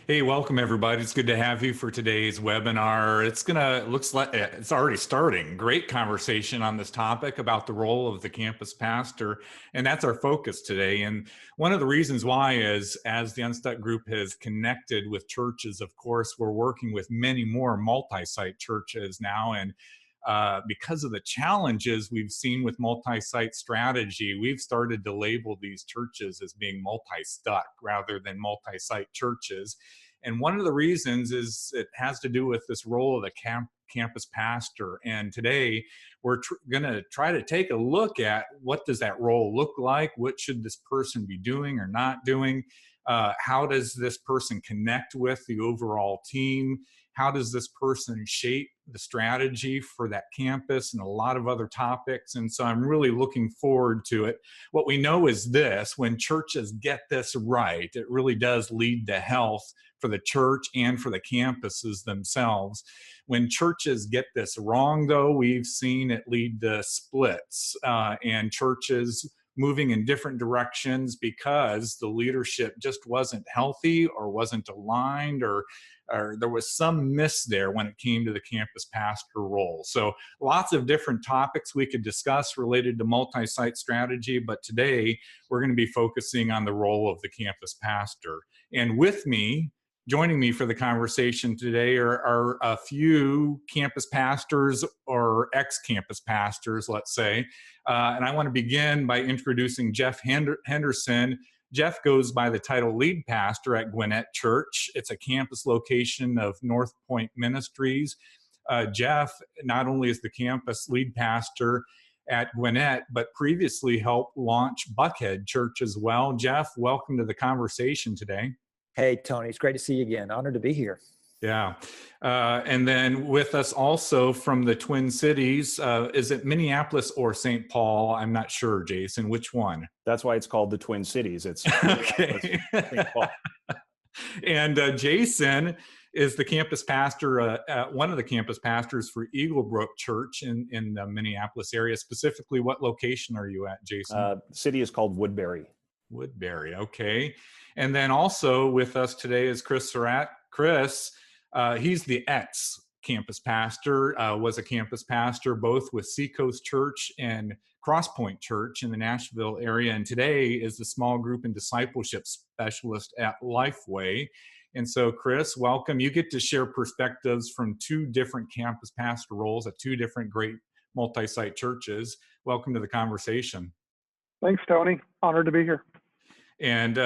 Hey, welcome everybody. It's good to have you for today's webinar. Looks like it's already starting. Great conversation on this topic about the role of the campus pastor, and that's our focus today. And one of the reasons why is, as the Unstuck Group has connected with churches, of course, we're working with many more multi-site churches now, and because of the challenges we've seen with multi-site strategy, we've started to label these churches as being multi-stuck rather than multi-site churches. And one of the reasons is it has to do with this role of the campus pastor. And today we're going to try to take a look at what does that role look like? What should this person be doing or not doing? How does this person connect with the overall team? How does this person shape the strategy for that campus, and a lot of other topics? And so I'm really looking forward to it. What we know is this: when churches get this right, it really does lead to health for the church and for the campuses themselves. When churches get this wrong, though, we've seen it lead to splits and churches moving in different directions because the leadership just wasn't healthy or wasn't aligned, or there was some miss there when it came to the campus pastor role. So lots of different topics we could discuss related to multi-site strategy, but today we're going to be focusing on the role of the campus pastor. And with me, joining me for the conversation today are a few campus pastors or ex-campus pastors, let's say. And I want to begin by introducing Jeff Henderson. Jeff goes by the title lead pastor at Gwinnett Church. It's a campus location of North Point Ministries. Jeff not only is the campus lead pastor at Gwinnett, but previously helped launch Buckhead Church as well. Jeff, welcome to the conversation today. Hey, Tony, it's great to see you again. Honored to be here. Yeah. And then with us also from the Twin Cities, is it Minneapolis or St. Paul? I'm not sure, Jason. Which one? That's why it's called the Twin Cities. It's okay. St. Paul. And Jason is the campus pastor, one of the campus pastors for Brook Church in the Minneapolis area. Specifically, what location are you at, Jason? The city is called Woodbury. Woodbury, okay. And then also with us today is Chris Surratt. Chris, he's the ex-campus pastor, was a campus pastor both with Seacoast Church and Crosspoint Church in the Nashville area, and today is the small group and discipleship specialist at Lifeway. And so, Chris, welcome. You get to share perspectives from two different campus pastor roles at two different great multi-site churches. Welcome to the conversation. Thanks, Tony. Honored to be here. And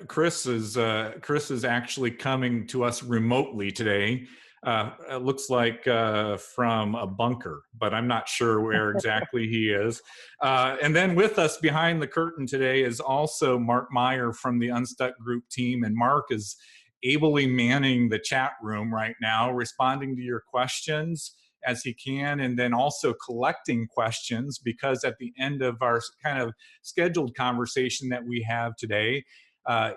Chris is actually coming to us remotely today. It looks like from a bunker, but I'm not sure where exactly he is. And then with us behind the curtain today is also Mark Meyer from the Unstuck Group team. And Mark is ably manning the chat room right now, responding to your questions as he can, and then also collecting questions, because at the end of our kind of scheduled conversation that we have today,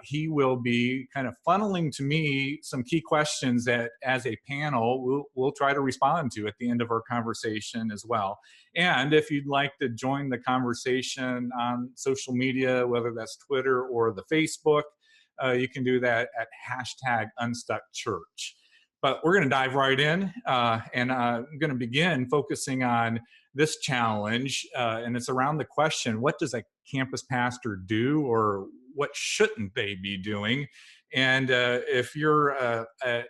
he will be kind of funneling to me some key questions that as a panel we'll try to respond to at the end of our conversation as well. And if you'd like to join the conversation on social media, whether that's Twitter or the Facebook, you can do that at #UnstuckChurch. But we're going to dive right in, and I'm going to begin focusing on this challenge, and it's around the question, what does a campus pastor do, or what shouldn't they be doing? And if you're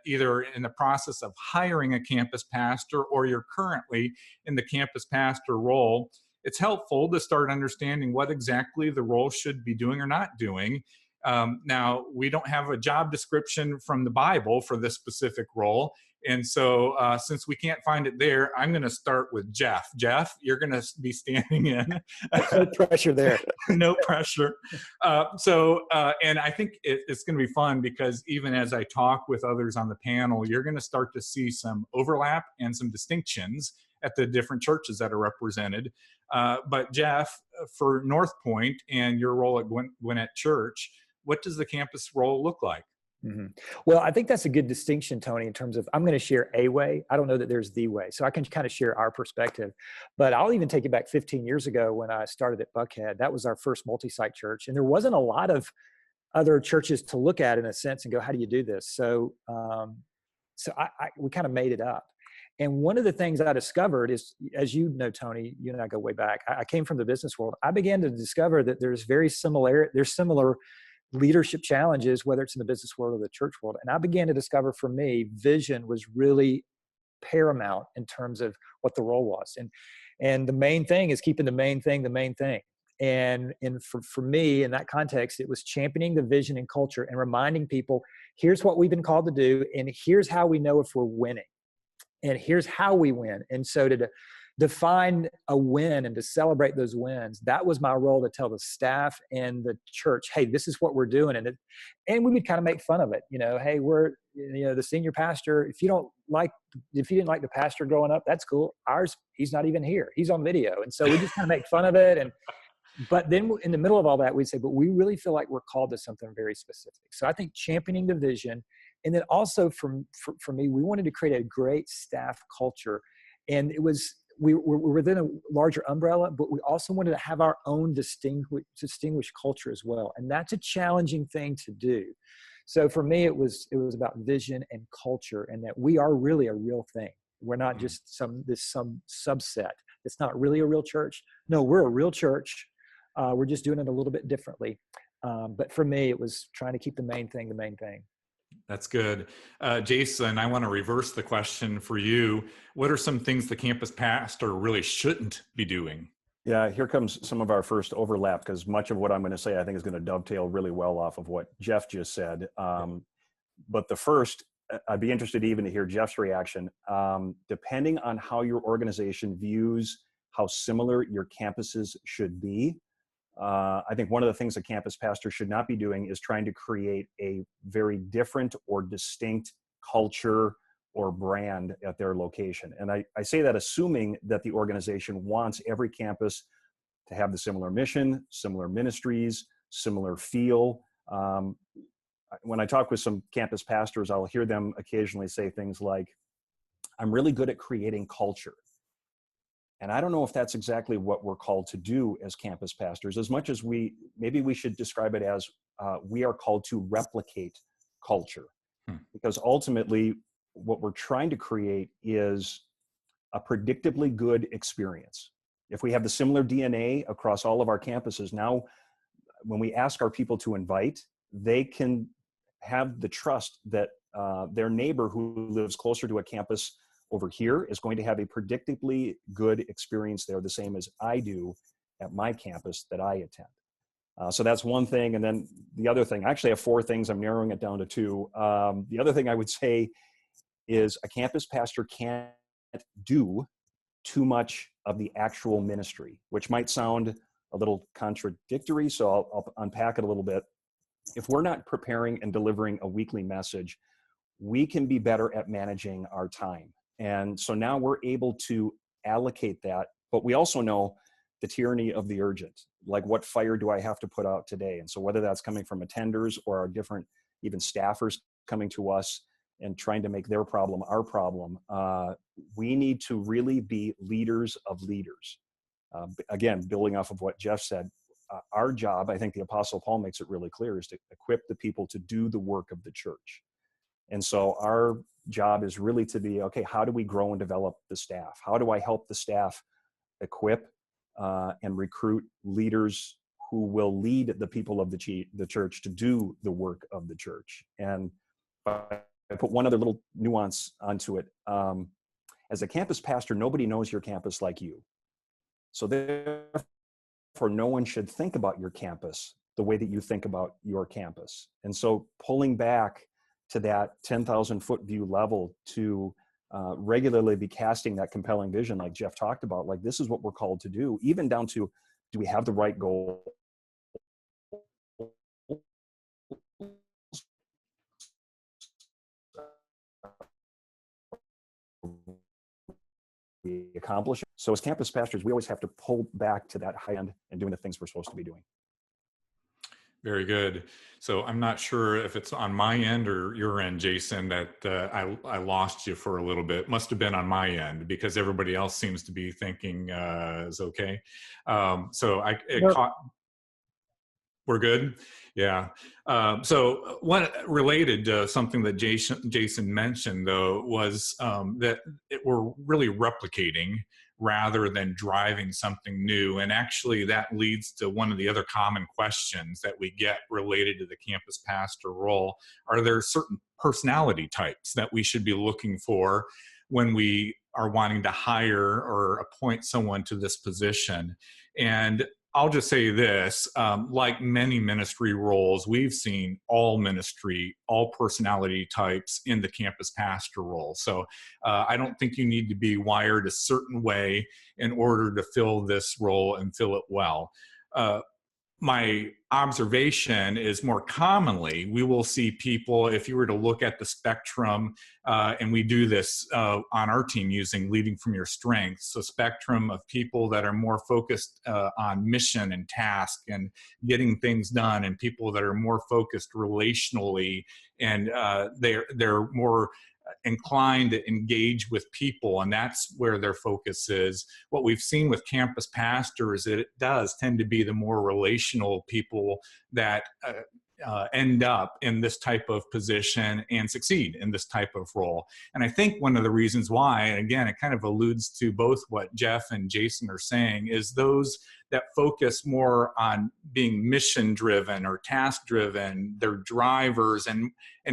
either in the process of hiring a campus pastor or you're currently in the campus pastor role, it's helpful to start understanding what exactly the role should be doing or not doing. Now, we don't have a job description from the Bible for this specific role. And so since we can't find it there, I'm going to start with Jeff. Jeff, you're going to be standing in. No pressure there. No pressure. And I think it's going to be fun, because even as I talk with others on the panel, you're going to start to see some overlap and some distinctions at the different churches that are represented. But Jeff, for North Point and your role at Gwinnett Church, what does the campus role look like? Mm-hmm. Well, I think that's a good distinction, Tony, in terms of I'm going to share a way. I don't know that there's the way. So I can kind of share our perspective. But I'll even take it back 15 years ago when I started at Buckhead. That was our first multi-site church. And there wasn't a lot of other churches to look at in a sense and go, how do you do this? So, we kind of made it up. And one of the things I discovered is, as you know, Tony, you and I go way back. I came from the business world. I began to discover that there's similar leadership challenges, whether it's in the business world or the church world. And I began to discover, for me, vision was really paramount in terms of what the role was. And the main thing is keeping the main thing the main thing. And for me, in that context, it was championing the vision and culture and reminding people, here's what we've been called to do, and here's how we know if we're winning, and here's how we win. And so to define a win and to celebrate those wins, that was my role, to tell the staff and the church, hey, this is what we're doing. And we would kind of make fun of it. Hey, we're, the senior pastor, if you didn't like the pastor growing up, that's cool. Ours, he's not even here. He's on video. And so we just kind of make fun of it. But then in the middle of all that, we'd say, but we really feel like we're called to something very specific. So I think championing the vision. And then also for me, we wanted to create a great staff culture. And we were within a larger umbrella, but we also wanted to have our own distinguished culture as well. And that's a challenging thing to do. So for me, it was about vision and culture, and that we are really a real thing. We're not just some subset. It's not really a real church. No, we're a real church. We're just doing it a little bit differently. But for me, it was trying to keep the main thing the main thing. That's good. Jason, I want to reverse the question for you. What are some things the campus pastor really shouldn't be doing? Yeah, here comes some of our first overlap, because much of what I'm going to say, I think, is going to dovetail really well off of what Jeff just said. But the first, I'd be interested even to hear Jeff's reaction. Depending on how your organization views how similar your campuses should be, I think one of the things a campus pastor should not be doing is trying to create a very different or distinct culture or brand at their location. And I say that assuming that the organization wants every campus to have the similar mission, similar ministries, similar feel. When I talk with some campus pastors, I'll hear them occasionally say things like, I'm really good at creating culture. And I don't know if that's exactly what we're called to do as campus pastors, as much as maybe we should describe it as we are called to replicate culture. Because ultimately, what we're trying to create is a predictably good experience. If we have the similar DNA across all of our campuses, now when we ask our people to invite, they can have the trust that their neighbor who lives closer to a campus over here is going to have a predictably good experience there, the same as I do at my campus that I attend. So that's one thing. And then the other thing, I actually have four things. I'm narrowing it down to two. The other thing I would say is a campus pastor can't do too much of the actual ministry, which might sound a little contradictory. So I'll unpack it a little bit. If we're not preparing and delivering a weekly message, we can be better at managing our time. And so now we're able to allocate that, but we also know the tyranny of the urgent, like what fire do I have to put out today? And so whether that's coming from attenders or our different, even staffers coming to us and trying to make their problem our problem, we need to really be leaders of leaders. Again, building off of what Jeff said, our job, I think the Apostle Paul makes it really clear, is to equip the people to do the work of the church. And so our job is really to be, okay, how do we grow and develop the staff? How do I help the staff equip and recruit leaders who will lead the people of the church to do the work of the church? And I put one other little nuance onto it. As a campus pastor, nobody knows your campus like you. So therefore, no one should think about your campus the way that you think about your campus. And so pulling back to that 10,000-foot view level to regularly be casting that compelling vision like Jeff talked about, like this is what we're called to do, even down to, do we have the right goal? We accomplish it. So as campus pastors, we always have to pull back to that high end and doing the things we're supposed to be doing. Very good. So I'm not sure if it's on my end or your end, Jason, that I lost you for a little bit. Must have been on my end because everybody else seems to be thinking is okay. So it caught. We're good. Yeah. So one related to something that Jason mentioned, though, was we're really replicating rather than driving something new. And actually that leads to one of the other common questions that we get related to the campus pastor role. Are there certain personality types that we should be looking for when we are wanting to hire or appoint someone to this position? And I'll just say this, like many ministry roles, we've seen all ministry, all personality types in the campus pastor role. So I don't think you need to be wired a certain way in order to fill this role and fill it well. My observation is more commonly, we will see people, if you were to look at the spectrum, and we do this on our team using Leading from Your Strengths, so spectrum of people that are more focused on mission and task and getting things done, and people that are more focused relationally, and they're more inclined to engage with people, and that's where their focus is. What we've seen with campus pastors, it does tend to be the more relational people that end up in this type of position and succeed in this type of role. And I think one of the reasons why, and again, it kind of alludes to both what Jeff and Jason are saying, is those that focus more on being mission driven or task driven, they're drivers, and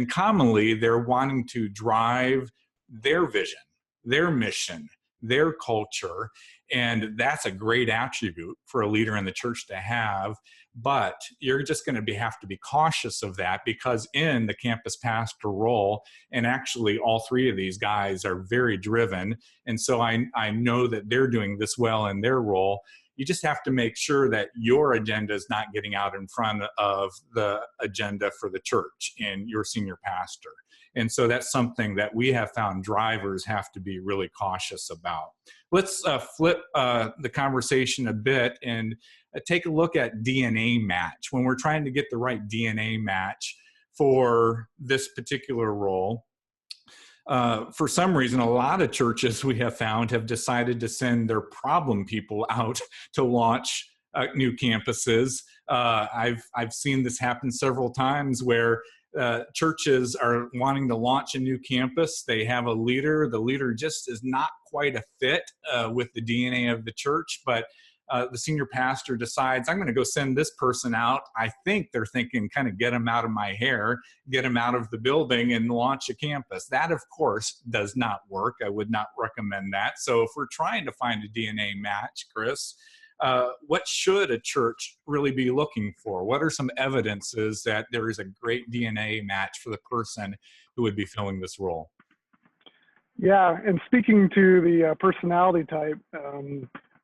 commonly they're wanting to drive their vision, their mission, their culture. And that's a great attribute for a leader in the church to have. But you're just going to have to be cautious of that, because in the campus pastor role, and actually all three of these guys are very driven. And so I know that they're doing this well in their role. You just have to make sure that your agenda is not getting out in front of the agenda for the church and your senior pastor. And so that's something that we have found drivers have to be really cautious about. Let's flip the conversation a bit and take a look at DNA match. When we're trying to get the right DNA match for this particular role, for some reason, a lot of churches we have found have decided to send their problem people out to launch new campuses. I've seen this happen several times where churches are wanting to launch a new campus. They have a leader. The leader just is not quite a fit with the DNA of the church, but the senior pastor decides, I'm going to go send this person out. I think they're thinking, kind of get them out of my hair, get them out of the building and launch a campus. That, of course, does not work. I would not recommend that. So if we're trying to find a DNA match, Chris, what should a church really be looking for? What are some evidences that there is a great DNA match for the person who would be filling this role? Yeah, and speaking to the personality type,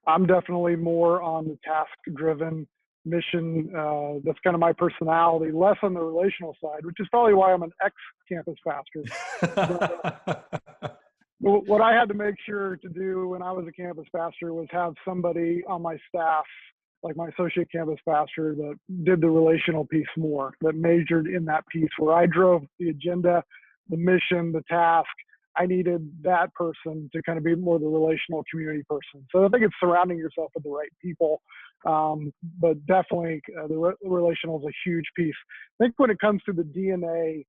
I'm definitely more on the task-driven mission. That's kind of my personality, less on the relational side, which is probably why I'm an ex-campus pastor. But what I had to make sure to do when I was a campus pastor was have somebody on my staff, like my associate campus pastor, that did the relational piece more, that majored in that piece where I drove the agenda, the mission, the task. I needed that person to kind of be more the relational community person. So I think it's surrounding yourself with the right people, but definitely the relational is a huge piece. I think when it comes to the DNA,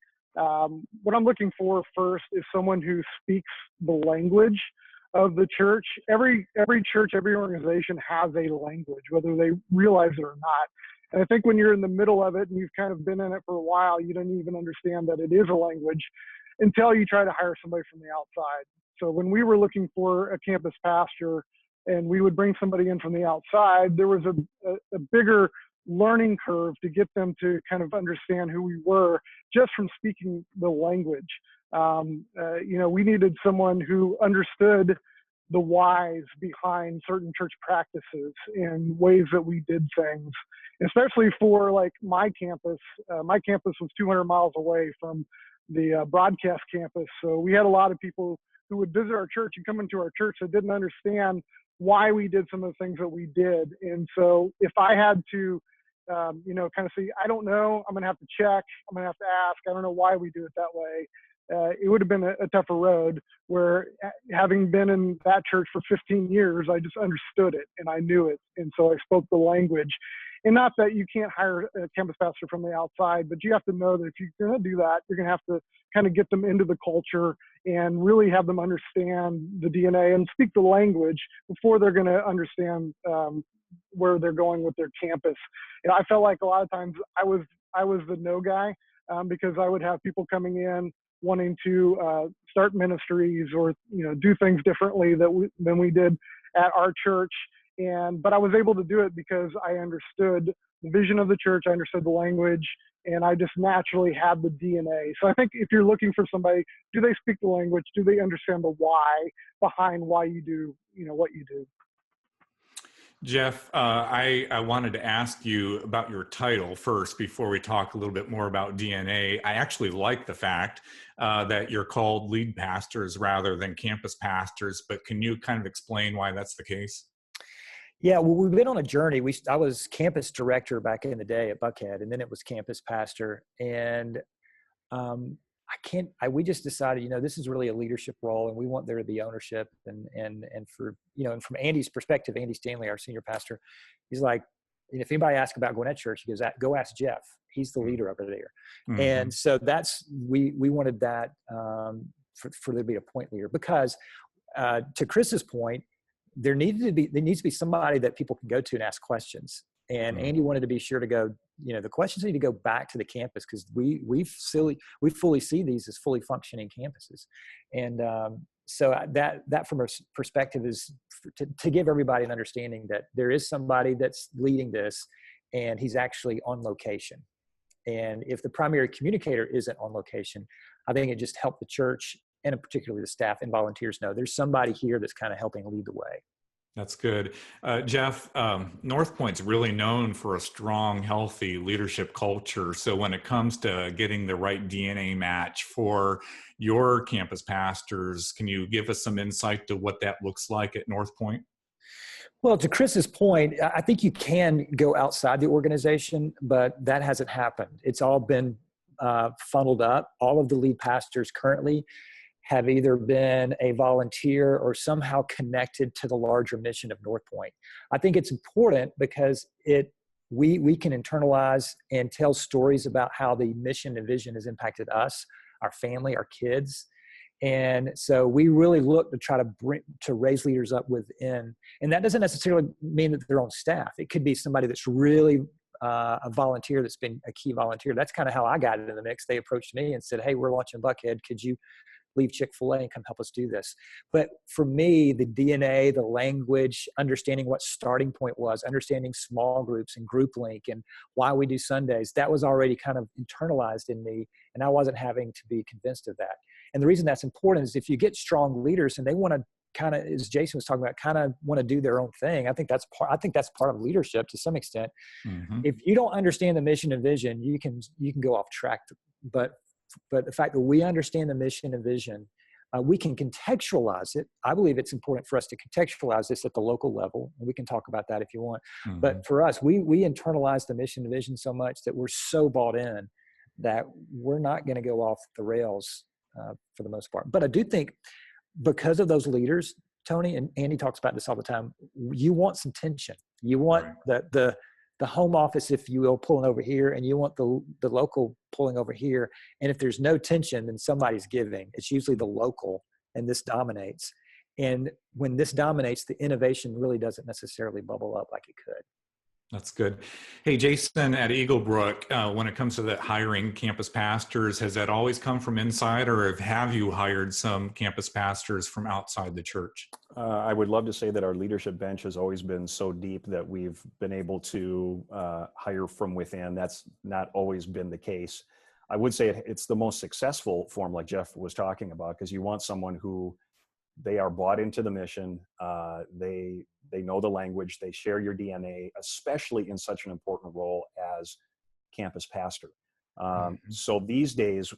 what I'm looking for first is someone who speaks the language of the church. Every church, every organization has a language, whether they realize it or not. And I think when you're in the middle of it and you've kind of been in it for a while, you don't even understand that it is a language until you try to hire somebody from the outside. So when we were looking for a campus pastor and we would bring somebody in from the outside, there was a bigger learning curve to get them to kind of understand who we were just from speaking the language. We needed someone who understood the whys behind certain church practices and ways that we did things, especially for like my campus. My campus was 200 miles away from the broadcast campus. So we had a lot of people who would visit our church and come into our church that didn't understand why we did some of the things that we did. And so if I had to, kind of say, I don't know, I'm going to have to check, I'm going to have to ask, I don't know why we do it that way. It would have been a tougher road, where having been in that church for 15 years, I just understood it and I knew it. And so I spoke the language. And not that you can't hire a campus pastor from the outside, but you have to know that if you're going to do that, you're going to have to kind of get them into the culture and really have them understand the DNA and speak the language before they're going to understand where they're going with their campus. You know, I felt like a lot of times I was the no guy because I would have people coming in wanting to start ministries or, you know, do things differently than we did at our church. But I was able to do it because I understood the vision of the church, I understood the language, and I just naturally had the DNA. So I think if you're looking for somebody, do they speak the language? Do they understand the why behind why you do, you know, what you do? Jeff, I wanted to ask you about your title first before we talk a little bit more about DNA. I actually like the fact that you're called lead pastors rather than campus pastors, but can you kind of explain why that's the case? Yeah, well, we've been on a journey. I was campus director back in the day at Buckhead, and then it was campus pastor. And we just decided, you know, this is really a leadership role, and we want there to be ownership. And for, you know, and from Andy's perspective, Andy Stanley, our senior pastor, he's like, if anybody asks about Gwinnett Church, he goes, go ask Jeff. He's the leader over there. Mm-hmm. And so we wanted that for there to be a point leader, because to Chris's point, there needs to be somebody that people can go to and ask questions. And Andy wanted to be sure to go, you know, the questions need to go back to the campus, because we fully see these as fully functioning campuses. And so that from a perspective is to give everybody an understanding that there is somebody that's leading this, and he's actually on location. And if the primary communicator isn't on location, I think it just helped the church, and particularly the staff and volunteers, know there's somebody here that's kind of helping lead the way. That's good. Jeff, North Point's really known for a strong, healthy leadership culture. So when it comes to getting the right DNA match for your campus pastors, can you give us some insight to what that looks like at North Point? Well, to Chris's point, I think you can go outside the organization, but that hasn't happened. It's all been funneled up. All of the lead pastors currently have either been a volunteer or somehow connected to the larger mission of North Point. I think it's important because we can internalize and tell stories about how the mission and vision has impacted us, our family, our kids. And so we really look to try to raise leaders up within. And that doesn't necessarily mean that they're on staff. It could be somebody that's really a volunteer that's been a key volunteer. That's kind of how I got into the mix. They approached me and said, hey, we're launching Buckhead. Could you leave Chick-fil-A and come help us do this? But for me, the DNA, the language, understanding what starting point was, understanding small groups and group link and why we do Sundays, that was already kind of internalized in me, and I wasn't having to be convinced of that. And the reason that's important is if you get strong leaders and they want to kind of, as Jason was talking about, kind of want to do their own thing, I think that's part of leadership to some extent. Mm-hmm. If you don't understand the mission and vision, you can go off track. But the fact that we understand the mission and vision, we can contextualize it. I believe it's important for us to contextualize this at the local level, and we can talk about that if you want. Mm-hmm. But for us, we internalize the mission and vision so much that we're so bought in that we're not going to go off the rails for the most part. But I do think because of those leaders, Tony, and Andy talks about this all the time, you want some tension. You want the home office, if you will, pulling over here, and you want the local pulling over here. And if there's no tension, then somebody's giving. It's usually the local, and this dominates. And when this dominates, the innovation really doesn't necessarily bubble up like it could. That's good. Hey, Jason, at Eagle Brook, when it comes to the hiring campus pastors, has that always come from inside, or have you hired some campus pastors from outside the church? I would love to say that our leadership bench has always been so deep that we've been able to hire from within. That's not always been the case. I would say it's the most successful form, like Jeff was talking about, because you want someone who they are bought into the mission. They know the language, they share your DNA, especially in such an important role as campus pastor. So these days,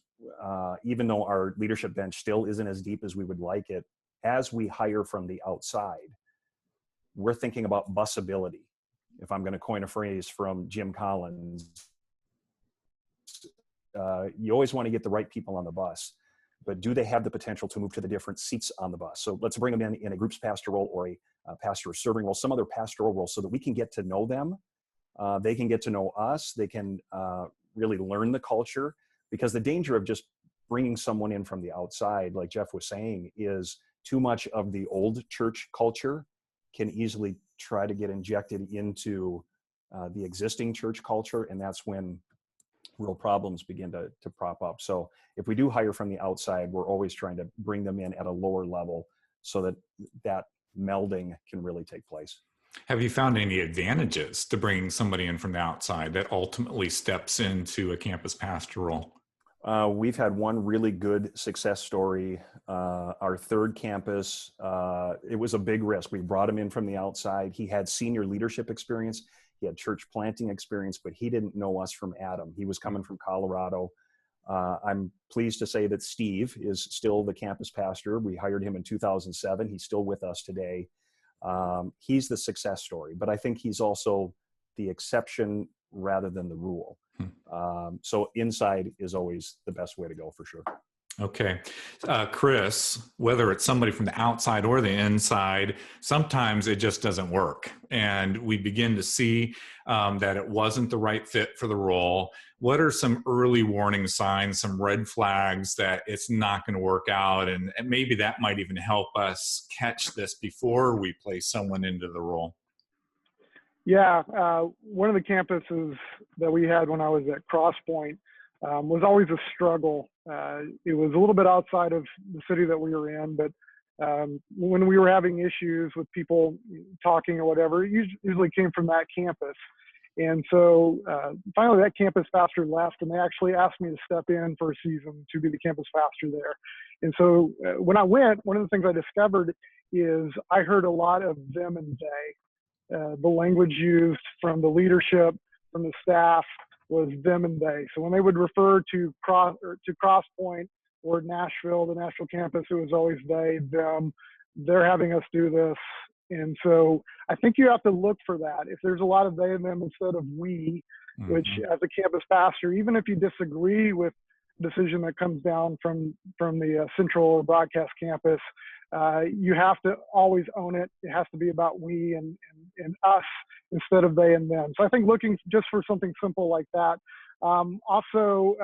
even though our leadership bench still isn't as deep as we would like it, as we hire from the outside, we're thinking about busability. If I'm going to coin a phrase from Jim Collins, you always want to get the right people on the bus, but do they have the potential to move to the different seats on the bus? So let's bring them in a groups pastor role or a pastor serving role, some other pastoral role, so that we can get to know them They can get to know us. They can really learn the culture, because the danger of just bringing someone in from the outside, like Jeff was saying, is too much of the old church culture can easily try to get injected into the existing church culture. And that's when real problems begin to prop up. So if we do hire from the outside, we're always trying to bring them in at a lower level so that that melding can really take place. Have you found any advantages to bringing somebody in from the outside that ultimately steps into a campus pastor role? We've had one really good success story. Our third campus, it was a big risk. We brought him in from the outside. He had senior leadership experience. He had church planting experience, but he didn't know us from Adam. He was coming from Colorado. I'm pleased to say that Steve is still the campus pastor. We hired him in 2007. He's still with us today. He's the success story, but I think he's also the exception rather than the rule. So inside is always the best way to go, for sure. Okay. Chris, whether it's somebody from the outside or the inside, sometimes it just doesn't work. And we begin to see that it wasn't the right fit for the role. What are some early warning signs, some red flags that it's not going to work out? And maybe that might even help us catch this before we place someone into the role. Yeah, one of the campuses that we had when I was at Crosspoint was always a struggle. It was a little bit outside of the city that we were in, but when we were having issues with people talking or whatever, it usually came from that campus. And so finally that campus pastor left, and they actually asked me to step in for a season to be the campus pastor there. And so when I went, one of the things I discovered is I heard a lot of them and they. The language used from the leadership, from the staff, was them and they. So when they would refer to Crosspoint or Nashville, the Nashville campus, it was always they, them. They're having us do this. And so I think you have to look for that. If there's a lot of they and them instead of we, which as a campus pastor, even if you disagree with the decision that comes down from the central or broadcast campus, you have to always own it. It has to be about we and us instead of they and them. So I think looking just for something simple like that. Also,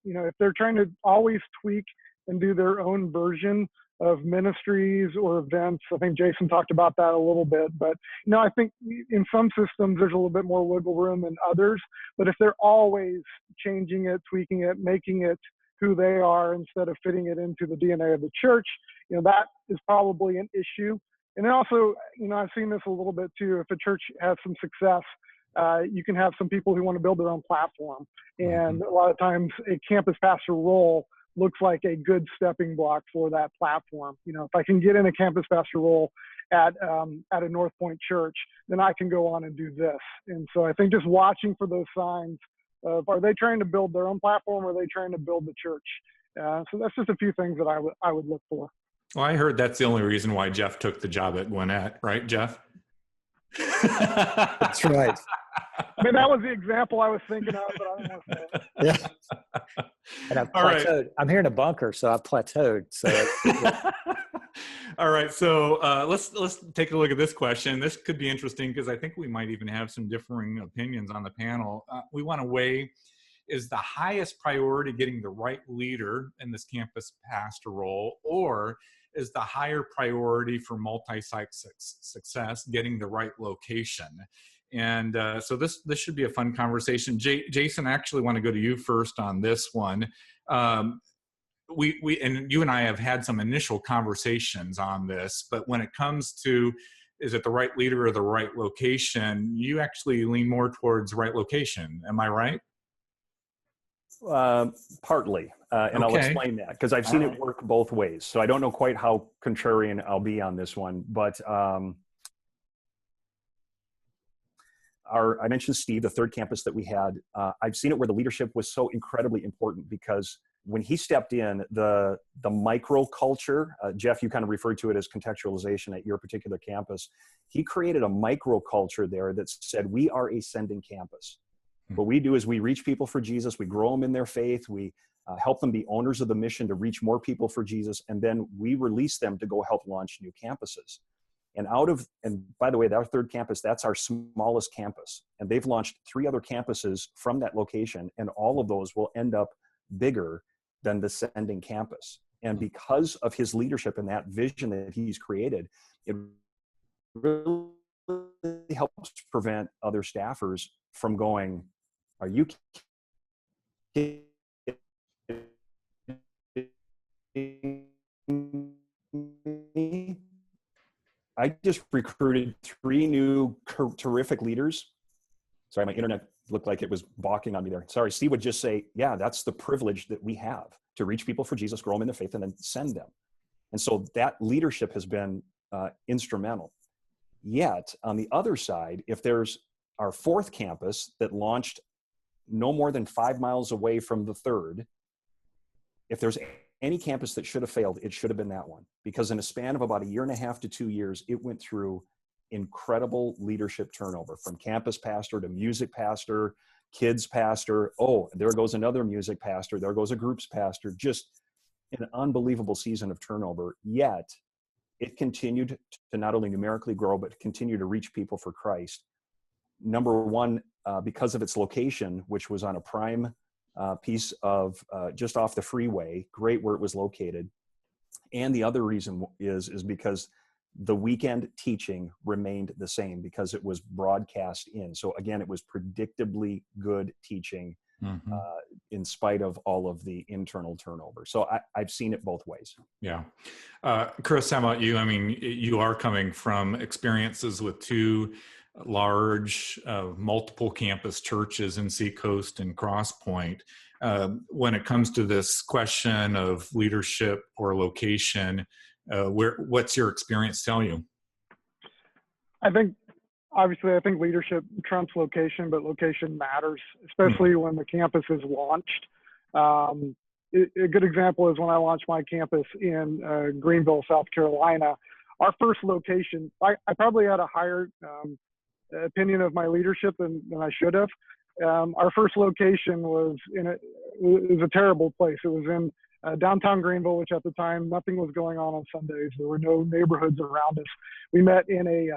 if they're trying to always tweak and do their own version of ministries or events, I think Jason talked about that a little bit, but I think in some systems there's a little bit more wiggle room than others, but if they're always changing it, tweaking it, making it who they are instead of fitting it into the DNA of the church, that is probably an issue. And then also, I've seen this a little bit too. If a church has some success, you can have some people who want to build their own platform. And a lot of times a campus pastor role looks like a good stepping block for that platform. If I can get in a campus pastor role at a North Point church, then I can go on and do this. And so I think just watching for those signs of, are they trying to build their own platform, or are they trying to build the church? So that's just a few things that I would look for. Well, I heard that's the only reason why Jeff took the job at Gwinnett, right, Jeff? That's right. I mean, that was the example I was thinking of, but I don't want to say it. Yeah. And I've plateaued. Right. I'm here in a bunker, so I've plateaued. So. All right. So let's take a look at this question. This could be interesting because I think we might even have some differing opinions on the panel. We want to weigh, is the highest priority getting the right leader in this campus pastor role, or is the higher priority for multi-site success getting the right location? And so this should be a fun conversation. Jason, I actually want to go to you first on this one. We and you and I have had some initial conversations on this, but when it comes to, is it the right leader or the right location, you actually lean more towards right location. Am I right? Partly, and I'll explain that because I've seen it work both ways. So I don't know quite how contrarian I'll be on this one, but I mentioned Steve, the third campus that we had. I've seen it where the leadership was so incredibly important because when he stepped in, the micro culture, Jeff, you kind of referred to it as contextualization at your particular campus. He created a micro culture there that said, we are a sending campus. What we do is we reach people for Jesus. We grow them in their faith. We help them be owners of the mission to reach more people for Jesus. And then we release them to go help launch new campuses. And by the way, our third campus, that's our smallest campus. And they've launched 3 other campuses from that location, and all of those will end up bigger than the sending campus. And because of his leadership and that vision that he's created, it really helps prevent other staffers from going, are you kidding me? I just recruited 3 new terrific leaders. Sorry, my internet looked like it was balking on me there. Sorry, Steve would just say, yeah, that's the privilege that we have to reach people for Jesus, grow them in the faith, and then send them. And so that leadership has been instrumental. Yet, on the other side, if there's our 4th campus that launched no more than 5 miles away from the 3rd, if there's any campus that should have failed, it should have been that one. Because in a span of about 1.5 to 2 years, it went through incredible leadership turnover, from campus pastor to music pastor, kids pastor. Oh, there goes another music pastor. There goes a groups pastor. Just an unbelievable season of turnover. Yet it continued to not only numerically grow, but continue to reach people for Christ. Number one, because of its location, which was on a prime piece of just off the freeway, great where it was located. And the other reason is because the weekend teaching remained the same because it was broadcast in. So again, it was predictably good teaching in spite of all of the internal turnover. So I've seen it both ways. Yeah. Chris, how about you? I mean, you are coming from experiences with 2 large multiple campus churches in Seacoast and Cross Point. When it comes to this question of leadership or location, what's your experience tell you? I think leadership trumps location, but location matters, especially when the campus is launched. A good example is when I launched my campus in Greenville, South Carolina. Our first location, I probably had a higher opinion of my leadership than I should have. Our first location was it was a terrible place. It was in downtown Greenville, which at the time, nothing was going on Sundays. There were no neighborhoods around us. We met in a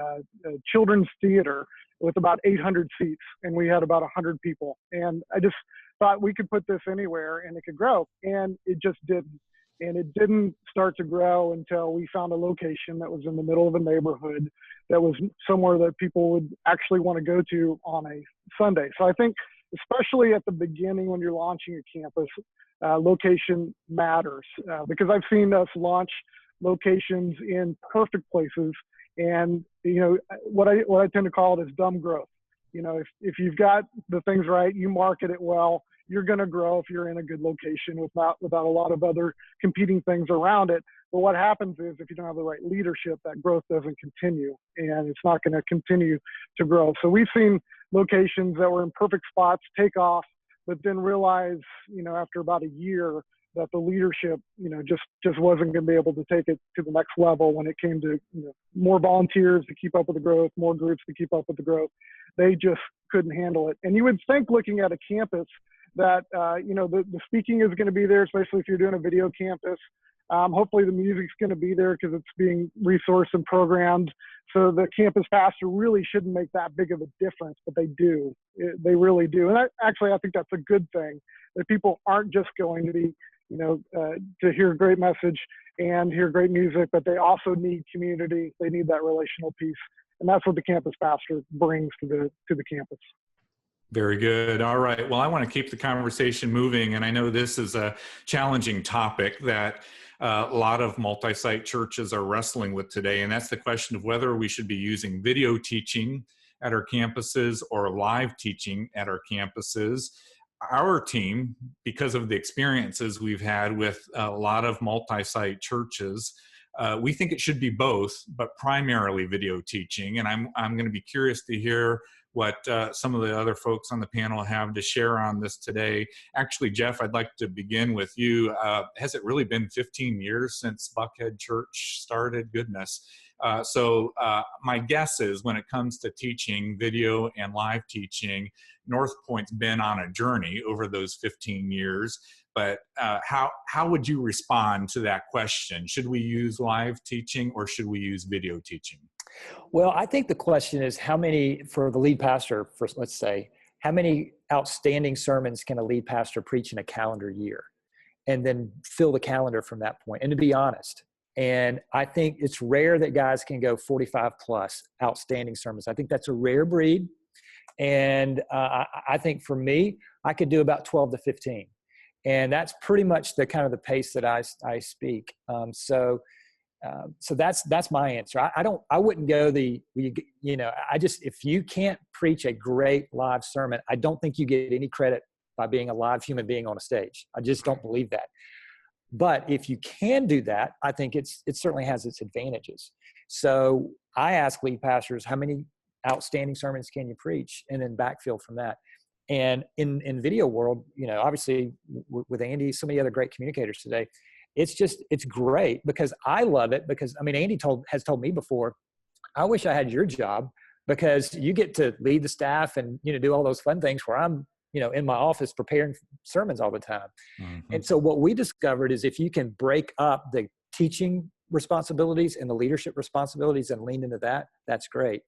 children's theater with about 800 seats, and we had about 100 people. And I just thought we could put this anywhere and it could grow, and it just didn't. And it didn't start to grow until we found a location that was in the middle of a neighborhood that was somewhere that people would actually want to go to on a Sunday. So I think, especially at the beginning when you're launching a campus, location matters, because I've seen us launch locations in perfect places, and what I tend to call it is dumb growth. If you've got the things right, you market it well, you're going to grow if you're in a good location without a lot of other competing things around it. But what happens is, if you don't have the right leadership, that growth doesn't continue, and it's not going to continue to grow. So we've seen locations that were in perfect spots take off, but then realize, after about a year, that the leadership, just wasn't going to be able to take it to the next level when it came to more volunteers to keep up with the growth, more groups to keep up with the growth. They just couldn't handle it. And you would think, looking at a campus, that the speaking is going to be there, especially if you're doing a video campus. Hopefully the music's going to be there because it's being resourced and programmed. So the campus pastor really shouldn't make that big of a difference, but they do. They really do. And I think that's a good thing, that people aren't just going to be, to hear a great message and hear great music, but they also need community. They need that relational piece. And that's what the campus pastor brings to the campus. Very good. All right. Well, I want to keep the conversation moving. And I know this is a challenging topic that a lot of multi-site churches are wrestling with today. And that's the question of whether we should be using video teaching at our campuses or live teaching at our campuses. Our team, because of the experiences we've had with a lot of multi-site churches, we think it should be both, but primarily video teaching. And I'm going to be curious to hear what some of the other folks on the panel have to share on this today. Actually, Jeff, I'd like to begin with you. Has it really been 15 years since Buckhead Church started? Goodness. So my guess is, when it comes to teaching, video and live teaching, North Point's been on a journey over those 15 years. But how would you respond to that question? Should we use live teaching or should we use video teaching? Well, I think the question is how many, for the lead pastor, for, let's say, how many outstanding sermons can a lead pastor preach in a calendar year? And then fill the calendar from that point. And to be honest, and I think it's rare that guys can go 45 plus outstanding sermons. I think that's a rare breed. And I think for me, I could do about 12 to 15. And that's pretty much the kind of the pace that I speak. So that's my answer. I wouldn't go if you can't preach a great live sermon, I don't think you get any credit by being a live human being on a stage. I just don't believe that. But if you can do that, I think it certainly has its advantages. So I ask lead pastors, how many outstanding sermons can you preach? And then backfill from that. And in video world, obviously with Andy, so many other great communicators today, it's great because I love it because, Andy has told me before, I wish I had your job because you get to lead the staff and, do all those fun things where I'm, in my office preparing sermons all the time. Mm-hmm. And so what we discovered is if you can break up the teaching responsibilities and the leadership responsibilities and lean into that, that's great.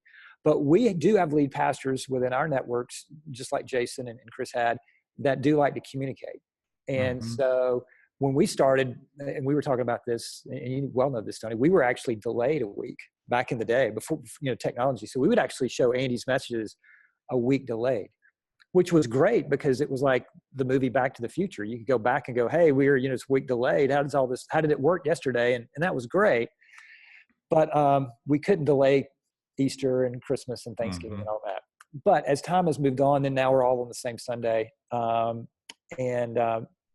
But we do have lead pastors within our networks, just like Jason and Chris had, that do like to communicate. And mm-hmm. So when we started, and we were talking about this, and you well know this, Tony, we were actually delayed a week back in the day before, technology. So we would actually show Andy's messages a week delayed, which was great because it was like the movie Back to the Future. You could go back and go, hey, we were, it's a week delayed. How did it work yesterday? And that was great. But we couldn't delay Easter and Christmas and Thanksgiving mm-hmm. and all that. But as time has moved on, then now we're all on the same Sunday. And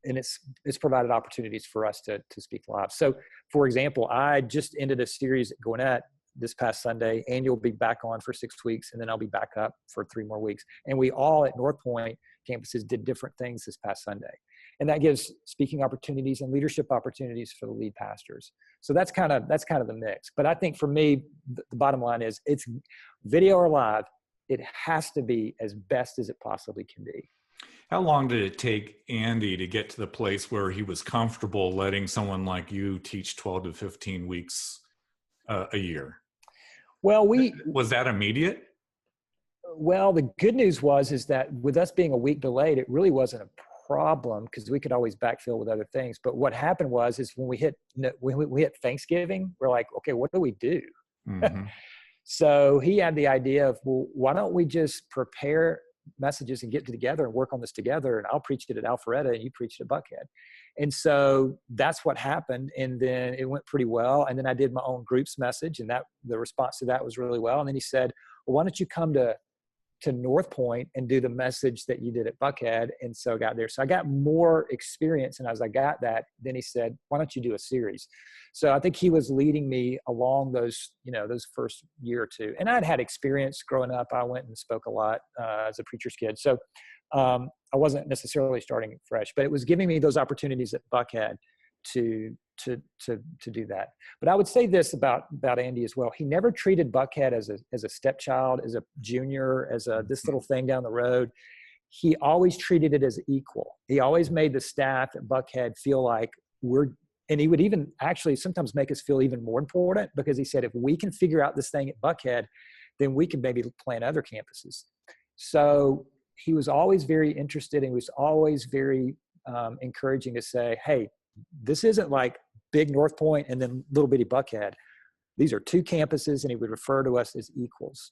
it's provided opportunities for us to speak live. So for example, I just ended a series at Gwinnett this past Sunday. Andy will be back on for 6 weeks, and then I'll be back up for 3 more weeks. And we all at North Point campuses did different things this past Sunday. And that gives speaking opportunities and leadership opportunities for the lead pastors. So that's kind of the mix. But I think for me, the bottom line is it's video or live. It has to be as best as it possibly can be. How long did it take Andy to get to the place where he was comfortable letting someone like you teach 12 to 15 weeks a year? Well, was that immediate? Well, the good news is that with us being a week delayed, it really wasn't a problem because we could always backfill with other things. But what happened is when we hit Thanksgiving, we're like, okay, what do we do? Mm-hmm. So he had the idea of, well, why don't we just prepare messages and get together and work on this together, and I'll preach it at Alpharetta and you preach it at Buckhead. And so that's what happened. And then it went pretty well. And then I did my own group's message, and the response to that was really well. And then he said, well, why don't you come to North Point and do the message that you did at Buckhead? And so I got there. So I got more experience. And as I got that, then he said, why don't you do a series? So I think he was leading me along those first year or two. And I'd had experience growing up. I went and spoke a lot as a preacher's kid. So I wasn't necessarily starting fresh, but it was giving me those opportunities at Buckhead to do that. But I would say this about Andy as well. He never treated Buckhead as a stepchild, as a junior, as this little thing down the road. He always treated it as equal. He always made the staff at Buckhead feel like and he would even actually sometimes make us feel even more important because he said, if we can figure out this thing at Buckhead, then we can maybe plan other campuses. So he was always very interested, and he was always very encouraging to say, hey, this isn't like big North Point and then little bitty Buckhead. These are 2 campuses, and he would refer to us as equals.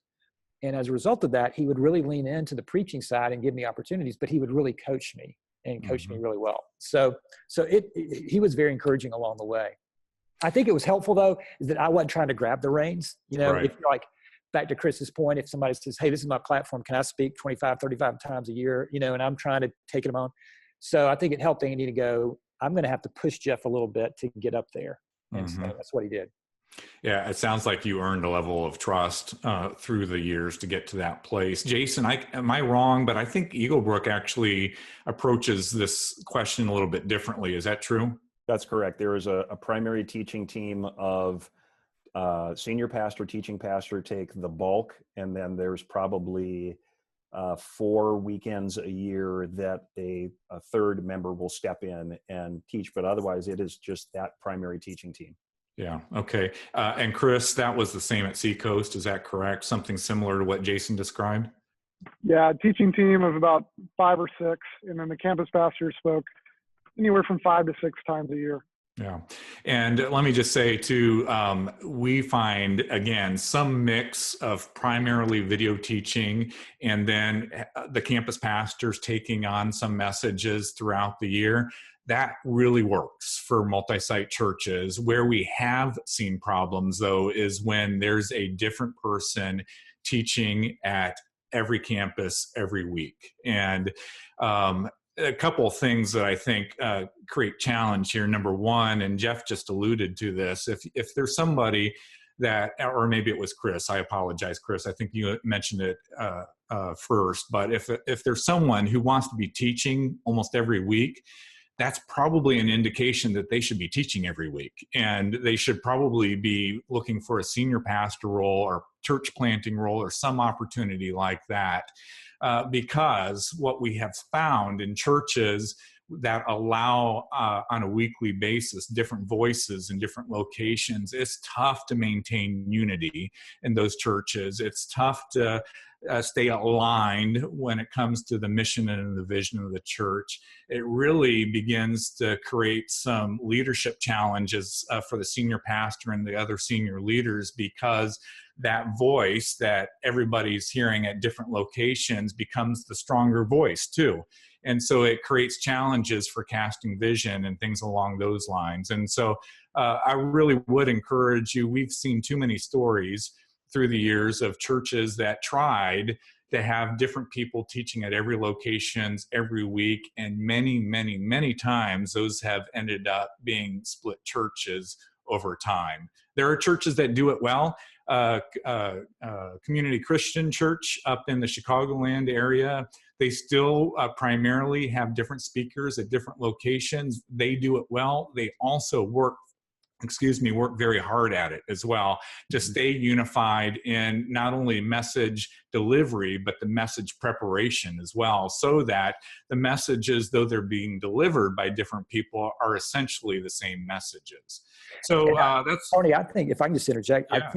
And as a result of that, he would really lean into the preaching side and give me opportunities, but he would really coach me and coach me really well. So he was very encouraging along the way. I think it was helpful though, is that I wasn't trying to grab the reins. Right. If you're like, back to Chris's point, if somebody says, hey, this is my platform, can I speak 25, 35 times a year, and I'm trying to take it on. So I think it helped Andy to go, I'm going to have to push Jeff a little bit to get up there. And so that's what he did. Yeah, it sounds like you earned a level of trust through the years to get to that place. Jason, am I wrong? But I think Eaglebrook actually approaches this question a little bit differently. Is that true? That's correct. There is a primary teaching team of senior pastor, teaching pastor take the bulk, and then there's probably 4 weekends a year that a third member will step in and teach. But otherwise, it is just that primary teaching team. Yeah. Okay. And Chris, that was the same at Seacoast. Is that correct? Something similar to what Jason described? Yeah, teaching team of about 5 or 6, and then the campus pastor spoke anywhere from 5 to 6 times a year. Yeah. And let me just say too, we find, again, some mix of primarily video teaching and then the campus pastors taking on some messages throughout the year. That really works for multi-site churches. Where we have seen problems, though, is when there's a different person teaching at every campus every week. And a couple of things that I think create challenge here. Number one, and Jeff just alluded to this, if there's somebody that, or maybe it was Chris, I apologize, Chris, I think you mentioned it first, but if there's someone who wants to be teaching almost every week, that's probably an indication that they should be teaching every week. And they should probably be looking for a senior pastor role or church planting role or some opportunity like that. Because what we have found in churches that allow on a weekly basis different voices in different locations, it's tough to maintain unity in those churches. It's tough to stay aligned when it comes to the mission and the vision of the church. It really begins to create some leadership challenges for the senior pastor and the other senior leaders, because that voice that everybody's hearing at different locations becomes the stronger voice too. And so it creates challenges for casting vision and things along those lines. And so I really would encourage you, we've seen too many stories through the years of churches that tried to have different people teaching at every locations every week. And many, many, many times those have ended up being split churches over time. There are churches that do it well. Community Christian Church up in the Chicagoland area, they still primarily have different speakers at different locations. They do it well. They also work very hard at it as well to stay unified in not only message delivery, but the message preparation as well, so that the messages, though they're being delivered by different people, are essentially the same messages. So that's... Tony, I think, if I can just interject, Yeah,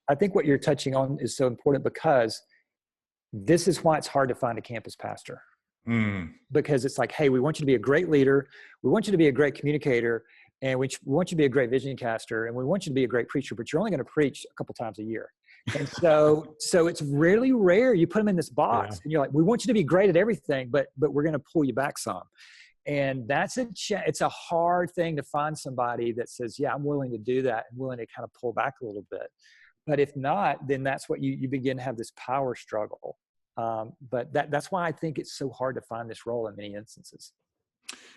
I think what you're touching on is so important, because this is why it's hard to find a campus pastor. Because it's like, hey, we want you to be a great leader. We want you to be a great communicator. And we want you to be a great vision caster, and we want you to be a great preacher, but you're only going to preach a couple times a year. And so it's really rare you put them in this box, and you're like, we want you to be great at everything, but we're going to pull you back some. And that's it's a hard thing to find somebody that says, yeah, I'm willing to do that and willing to kind of pull back a little bit. But if not, then that's what you begin to have this power struggle. But that's why I think it's so hard to find this role in many instances.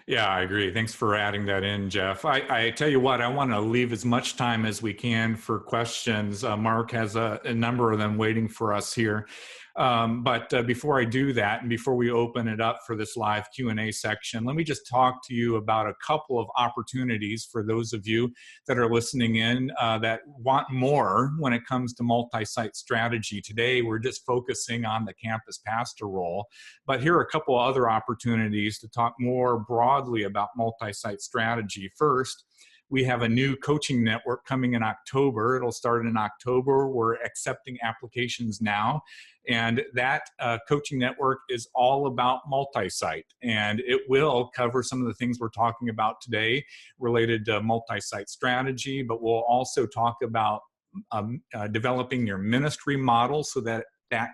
Yeah, I agree. Thanks for adding that in, Jeff. I tell you what, I want to leave as much time as we can for questions. Mark has a number of them waiting for us here. But before I do that, and before we open it up for this live Q&A section, let me just talk to you about a couple of opportunities for those of you that are listening in that want more when it comes to multi-site strategy. Today, we're just focusing on the campus pastor role, but here are a couple of other opportunities to talk more broadly about multi-site strategy. First, we have a new coaching network coming in October. It'll start in October. We're accepting applications now. And that coaching network is all about multi-site. And it will cover some of the things we're talking about today related to multi-site strategy, but we'll also talk about developing your ministry model so that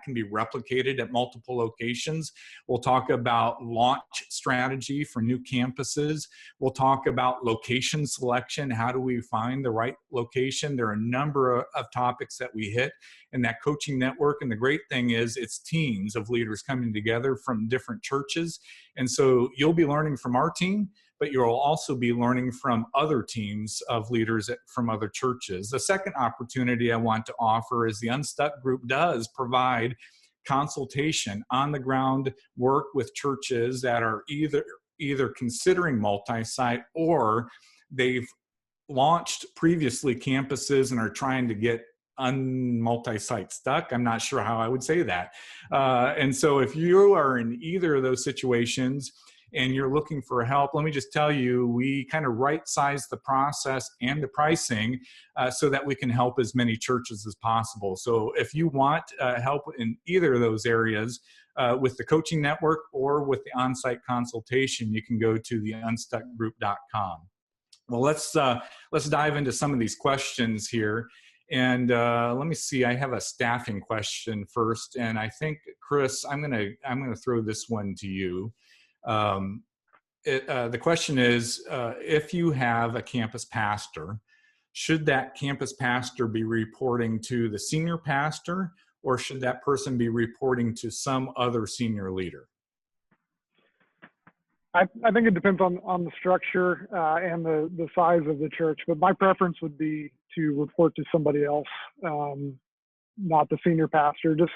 can be replicated at multiple locations. We'll talk about launch strategy for new campuses. We'll talk about location selection. How do we find the right location? There are a number of topics that we hit in that coaching network. And the great thing is it's teams of leaders coming together from different churches. And so you'll be learning from our team, but you'll also be learning from other teams of leaders from other churches. The second opportunity I want to offer is the Unstuck Group does provide consultation, on-the-ground work with churches that are either considering multi-site or they've launched previously campuses and are trying to get multi-site stuck. I'm not sure how I would say that. And so if you are in either of those situations, and you're looking for help, let me just tell you, we kind of right-size the process and the pricing so that we can help as many churches as possible. So if you want help in either of those areas, with the coaching network or with the on-site consultation, you can go to the unstuckgroup.com. Well, let's dive into some of these questions here. And let me see, I have a staffing question first. And I think, Chris, I'm gonna throw this one to you. The question is, if you have a campus pastor, should that campus pastor be reporting to the senior pastor, or should that person be reporting to some other senior leader? I think it depends on the structure and the size of the church, but my preference would be to report to somebody else, not the senior pastor, just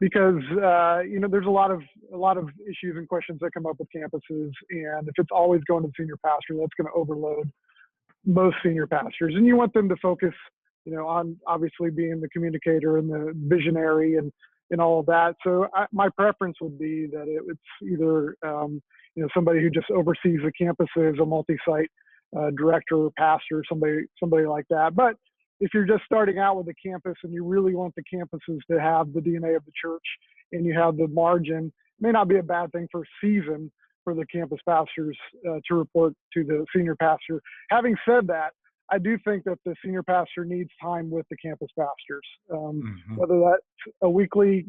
because there's a lot of issues and questions that come up with campuses, and if it's always going to the senior pastor, that's going to overload most senior pastors, and you want them to focus on obviously being the communicator and the visionary and all of that. So my preference would be that it's either somebody who just oversees the campuses, a multi-site director, pastor, somebody like that. But if you're just starting out with a campus and you really want the campuses to have the DNA of the church and you have the margin, it may not be a bad thing for a season for the campus pastors to report to the senior pastor. Having said that, I do think that the senior pastor needs time with the campus pastors, whether that's a weekly,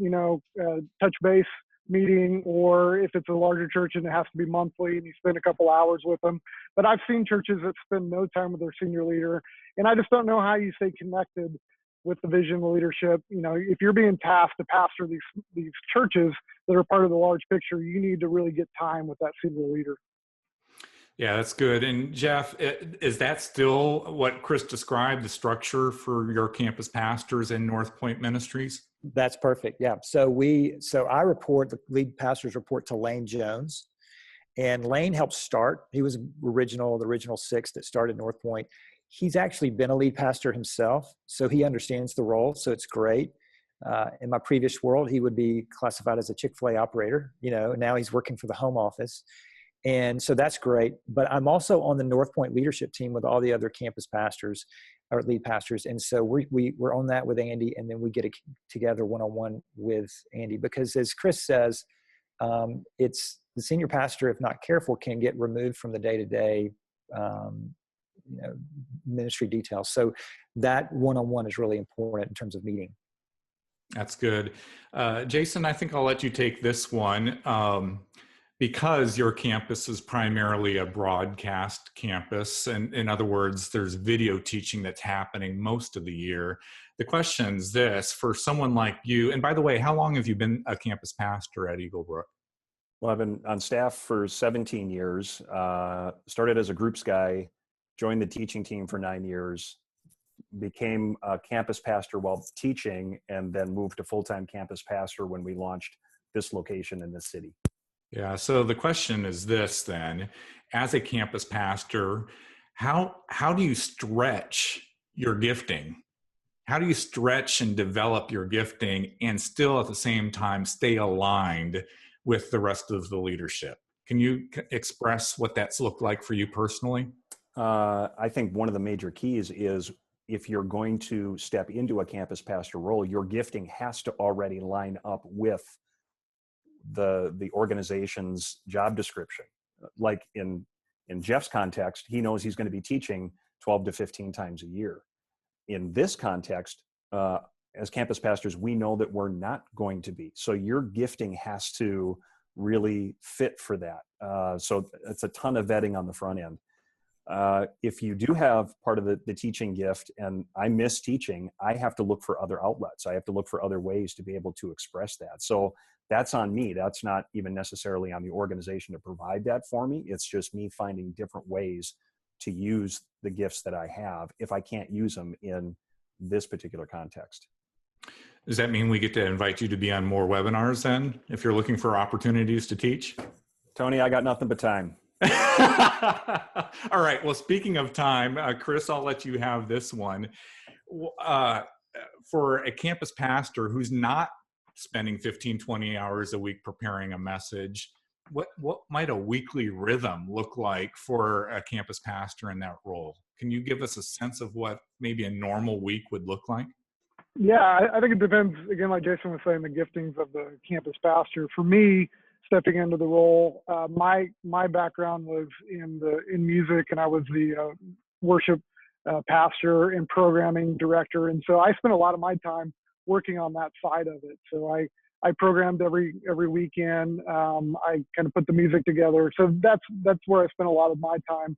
touch base meeting, or if it's a larger church and it has to be monthly and you spend a couple hours with them. But I've seen churches that spend no time with their senior leader, and I just don't know how you stay connected with the vision, the leadership. If you're being tasked to pastor these churches that are part of the large picture, you need to really get time with that senior leader. Yeah, that's good. And Jeff, is that still what Chris described, the structure for your campus pastors in North Point Ministries? That's perfect. Yeah. So the lead pastors report to Lane Jones, and Lane helped start. He was the original six that started North Point. He's actually been a lead pastor himself, so he understands the role. So it's great. In my previous world, he would be classified as a Chick-fil-A operator. Now he's working for the home office. And so that's great. But I'm also on the North Point leadership team with all the other campus pastors or lead pastors. And so we're on that with Andy, and then we get together one-on-one with Andy, because as Chris says, it's the senior pastor, if not careful, can get removed from the day-to-day ministry details. So that one-on-one is really important in terms of meeting. That's good. Jason, I think I'll let you take this one. Because your campus is primarily a broadcast campus, and in other words, there's video teaching that's happening most of the year. The question is this, for someone like you, and by the way, how long have you been a campus pastor at Eagle Brook? Well, I've been on staff for 17 years, started as a groups guy, joined the teaching team for 9 years, became a campus pastor while teaching, and then moved to full-time campus pastor when we launched this location in this city. Yeah, so the question is this then, as a campus pastor, how do you stretch your gifting? How do you stretch and develop your gifting and still at the same time stay aligned with the rest of the leadership? Can you express what that's looked like for you personally? I think one of the major keys is, if you're going to step into a campus pastor role, your gifting has to already line up with the organization's job description. Like in Jeff's context, he knows he's going to be teaching 12 to 15 times a year. In this context, as campus pastors, we know that we're not going to be. So your gifting has to really fit for that. So it's a ton of vetting on the front end. If you do have part of the teaching gift, and I miss teaching, I have to look for other outlets. I have to look for other ways to be able to express that. So that's on me. That's not even necessarily on the organization to provide that for me. It's just me finding different ways to use the gifts that I have if I can't use them in this particular context. Does that mean we get to invite you to be on more webinars then, if you're looking for opportunities to teach? Tony, I got nothing but time. All right. Well, speaking of time, Chris, I'll let you have this one. For a campus pastor who's not spending 15, 20 hours a week preparing a message, what might a weekly rhythm look like for a campus pastor in that role? Can you give us a sense of what maybe a normal week would look like? Yeah, I think it depends, again, like Jason was saying, the giftings of the campus pastor. For me, stepping into the role, my background was in music, and I was the worship pastor and programming director. And so I spent a lot of my time working on that side of it. So I programmed every weekend. I kind of put the music together. So that's where I spent a lot of my time.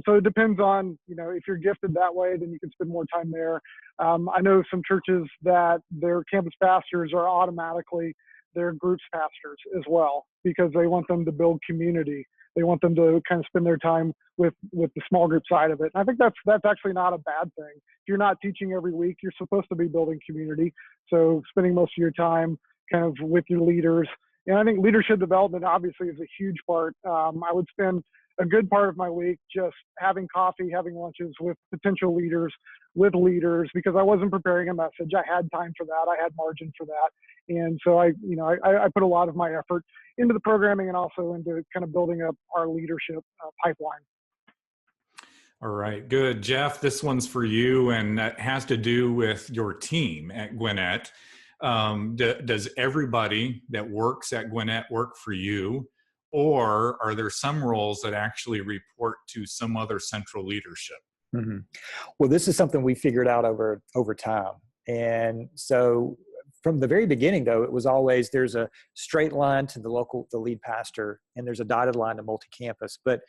So it depends on, if you're gifted that way, then you can spend more time there. I know some churches that their campus pastors are automatically their groups pastors as well, because they want them to build community. They want them to kind of spend their time with the small group side of it. And I think that's actually not a bad thing. If you're not teaching every week, you're supposed to be building community. So spending most of your time kind of with your leaders. And I think leadership development obviously is a huge part. I would spend a good part of my week just having coffee, having lunches with potential leaders, with leaders, because I wasn't preparing a message. I had time for that. I had margin for that. And so I put a lot of my effort into the programming and also into kind of building up our leadership pipeline. All right, good. Jeff, this one's for you, and that has to do with your team at Gwinnett. Does everybody that works at Gwinnett work for you? Or are there some roles that actually report to some other central leadership? Mm-hmm. Well, this is something we figured out over time. And so from the very beginning, though, it was always there's a straight line to the lead pastor, and there's a dotted line to multi-campus. But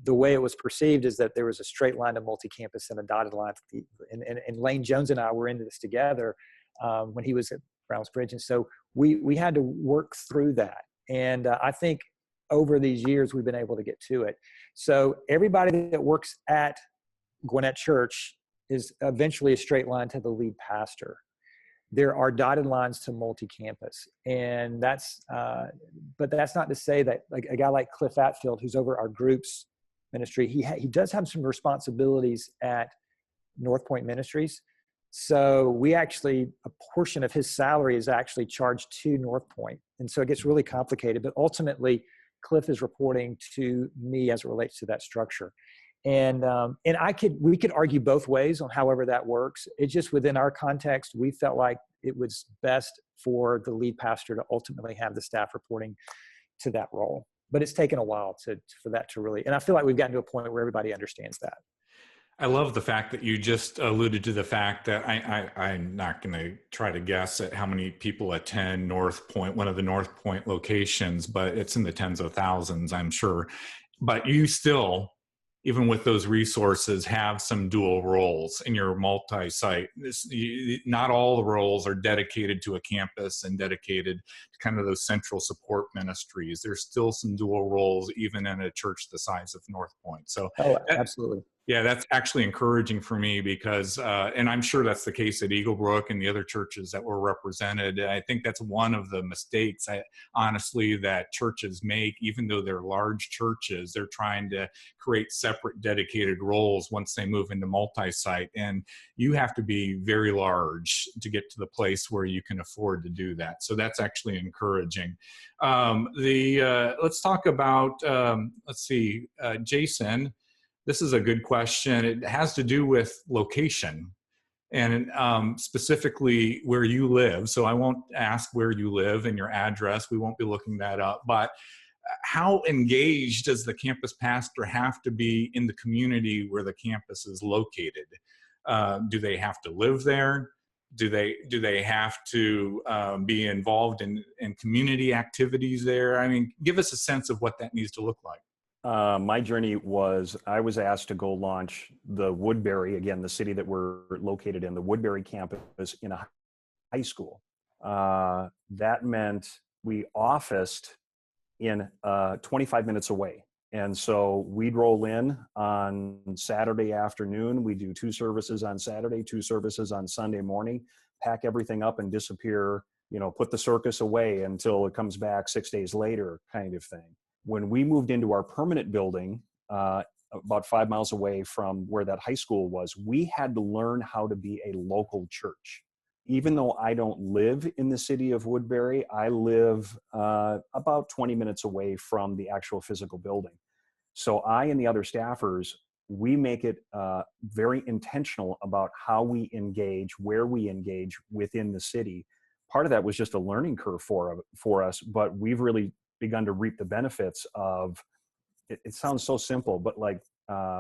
the way it was perceived is that there was a straight line to multi-campus and a dotted line to and Lane Jones and I were into this together when he was at Browns Bridge. And so we had to work through that. And I think over these years, we've been able to get to it. So everybody that works at Gwinnett Church is eventually a straight line to the lead pastor. There are dotted lines to multi-campus. And but that's not to say that like a guy like Cliff Atfield, who's over our groups ministry, he does have some responsibilities at North Point Ministries. So we actually, a portion of his salary is actually charged to North Point. And so it gets really complicated, but ultimately Cliff is reporting to me as it relates to that structure. And we could argue both ways on however that works. It's just within our context, we felt like it was best for the lead pastor to ultimately have the staff reporting to that role. But it's taken a while for that to really, and I feel like we've gotten to a point where everybody understands that. I love the fact that you just alluded to the fact that I'm not going to try to guess at how many people attend North Point, one of the North Point locations, but it's in the tens of thousands, I'm sure. But you still, even with those resources, have some dual roles in your multi-site. Not all the roles are dedicated to a campus and dedicated to kind of those central support ministries. There's still some dual roles, even in a church the size of North Point. So, absolutely. Yeah, that's actually encouraging for me because, and I'm sure that's the case at Eaglebrook and the other churches that were represented. I think that's one of the mistakes, honestly, that churches make. Even though they're large churches, they're trying to create separate dedicated roles once they move into multi-site. And you have to be very large to get to the place where you can afford to do that. So that's actually encouraging. Let's talk about, Jason. This is a good question. It has to do with location and specifically where you live. So I won't ask where you live and your address. We won't be looking that up. But how engaged does the campus pastor have to be in the community where the campus is located? Do they have to live there? Do they have to be involved in community activities there? I mean, give us a sense of what that needs to look like. My journey was, I was asked to go launch the Woodbury, again, the city that we're located in, the Woodbury campus in a high school. That meant we officed in 25 minutes away. And so we'd roll in on Saturday afternoon. We do 2 services on Saturday, 2 services on Sunday morning, pack everything up and disappear, put the circus away until it comes back 6 days later kind of thing. When we moved into our permanent building, about 5 miles away from where that high school was, we had to learn how to be a local church. even though I don't live in the city of Woodbury, I live about 20 minutes away from the actual physical building. So I and the other staffers, we make it very intentional about how we engage, where we engage within the city. Part of that was just a learning curve for us, but we've really begun to reap the benefits of, it sounds so simple, but like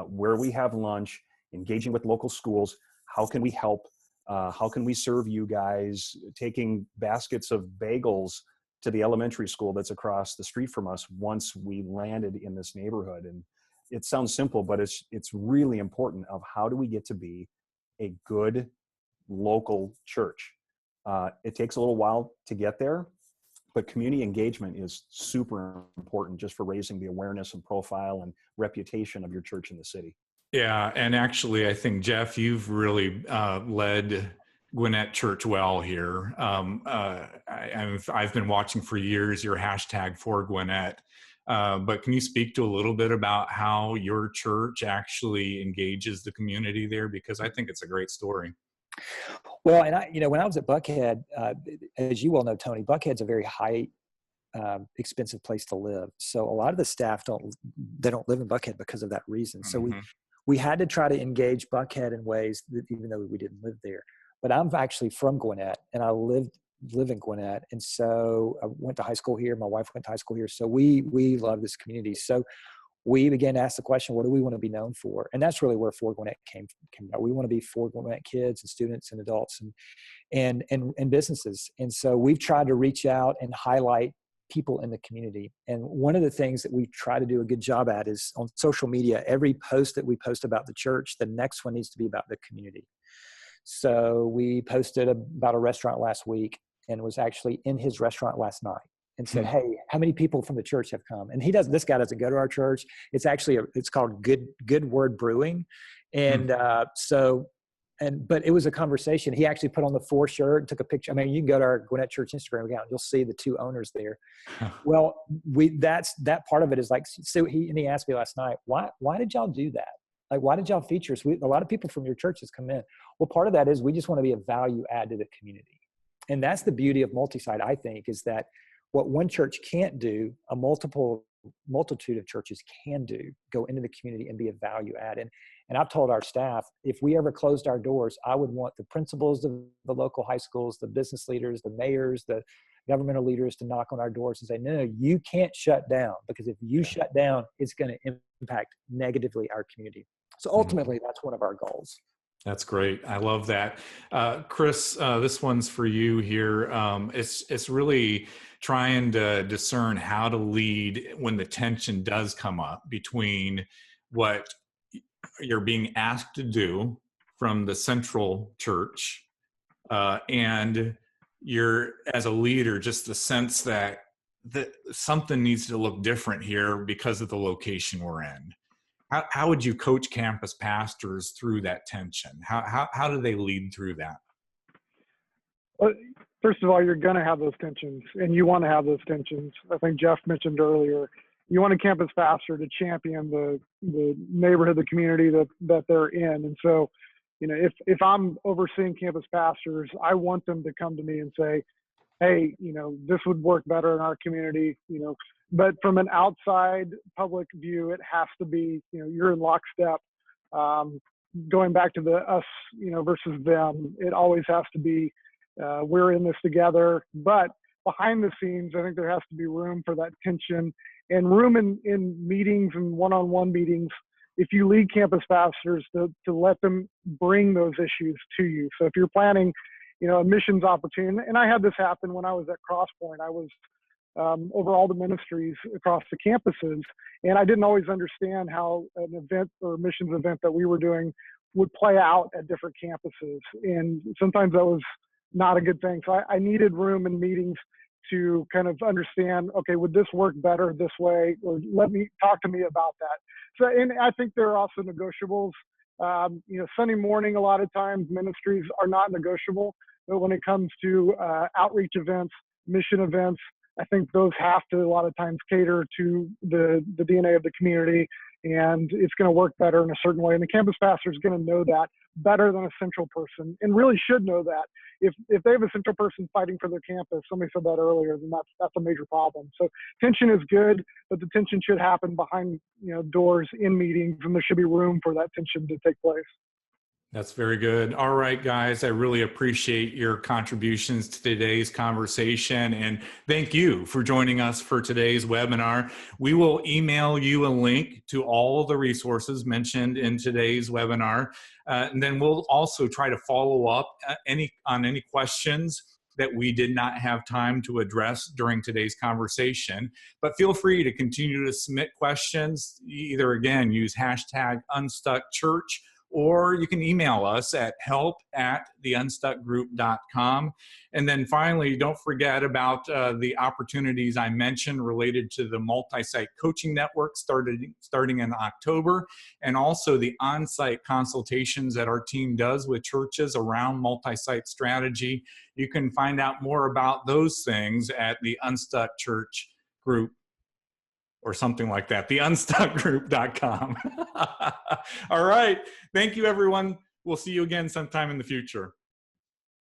where we have lunch, engaging with local schools, how can we help? How can we serve you guys? Taking baskets of bagels to the elementary school that's across the street from us once we landed in this neighborhood. And it sounds simple, but it's really important of how do we get to be a good local church. It takes a little while to get there, but community engagement is super important just for raising the awareness and profile and reputation of your church in the city. Yeah, and actually, I think, Jeff, you've really led Gwinnett Church well here. I've been watching for years your hashtag for Gwinnett, but can you speak to a little bit about how your church actually engages the community there? Because I think it's a great story. Well, and when I was at Buckhead, as you well know, Tony, Buckhead's a very high, expensive place to live. So a lot of the staff don't live in Buckhead because of that reason. So we had to try to engage Buckhead in ways that, even though we didn't live there. But I'm actually from Gwinnett, and I live in Gwinnett, and so I went to high school here. My wife went to high school here, so we love this community. So we began to ask the question, what do we want to be known for? And that's really where For Gwinnett came about. We want to be for Gwinnett kids and students and adults and businesses. And so we've tried to reach out and highlight people in the community. And one of the things that we try to do a good job at is on social media, every post that we post about the church, the next one needs to be about the community. So we posted about a restaurant last week, and was actually in his restaurant last night and said, hey, how many people from the church have come? And this guy doesn't go to our church. It's actually, it's called Good Word Brewing. And but it was a conversation. He actually put on the For shirt and took a picture. I mean, you can go to our Gwinnett Church Instagram account, you'll see the two owners there. Well, that part of it is like, so he asked me last night, why did y'all do that? Like, why did y'all feature us? A lot of people from your churches come in. Well, part of that is we just want to be a value add to the community. And that's the beauty of multisite, I think, is that what one church can't do, a multitude of churches can do, go into the community and be a value add. And I've told our staff, if we ever closed our doors, I would want the principals of the local high schools, the business leaders, the mayors, the governmental leaders to knock on our doors and say, no, you can't shut down, because if you shut down, it's going to impact negatively our community. So ultimately, that's one of our goals. That's great. I love that. Chris, this one's for you here. It's really trying to discern how to lead when the tension does come up between what you're being asked to do from the central church and you're, as a leader, just the sense that something needs to look different here because of the location we're in. How would you coach campus pastors through that tension? How do they lead through that? Well, first of all, you're going to have those tensions, and you want to have those tensions. I think Jeff mentioned earlier, you want a campus pastor to champion the neighborhood, the community that they're in. And so, if I'm overseeing campus pastors, I want them to come to me and say, hey, this would work better in our community, but from an outside public view, it has to be, you're in lockstep. Going back to the us, versus them, it always has to be, we're in this together. But behind the scenes, I think there has to be room for that tension and room in meetings and one-on-one meetings. If you lead campus pastors to let them bring those issues to you. So if you're planning, a missions opportunity, and I had this happen when I was at Crosspoint. I was over all the ministries across the campuses, and I didn't always understand how an event or a missions event that we were doing would play out at different campuses. And sometimes that was not a good thing. So I needed room in meetings to kind of understand, okay, would this work better this way? Or talk to me about that. So, and I think there are also negotiables. Sunday morning, a lot of times ministries are not negotiable, but when it comes to outreach events, mission events, I think those have to a lot of times cater to the DNA of the community and it's going to work better in a certain way. And the campus pastor is going to know that better than a central person, and really should know that. If they have a central person fighting for their campus, somebody said that earlier, then that's a major problem. So tension is good, but the tension should happen behind doors in meetings, and there should be room for that tension to take place. That's very good. All right, guys, I really appreciate your contributions to today's conversation, and thank you for joining us for today's webinar. We will email you a link to all of the resources mentioned in today's webinar, and then we'll also try to follow up on any questions that we did not have time to address during today's conversation. But feel free to continue to submit questions. Either, again, use hashtag UnstuckChurch, or you can email us at help@theunstuckgroup.com. And then finally, don't forget about the opportunities I mentioned related to the multi-site coaching network starting in October, and also the on-site consultations that our team does with churches around multi-site strategy. You can find out more about those things at the Unstuck Church group, or something like that, the unstuckgroup.com. All right. Thank you, everyone. We'll see you again sometime in the future.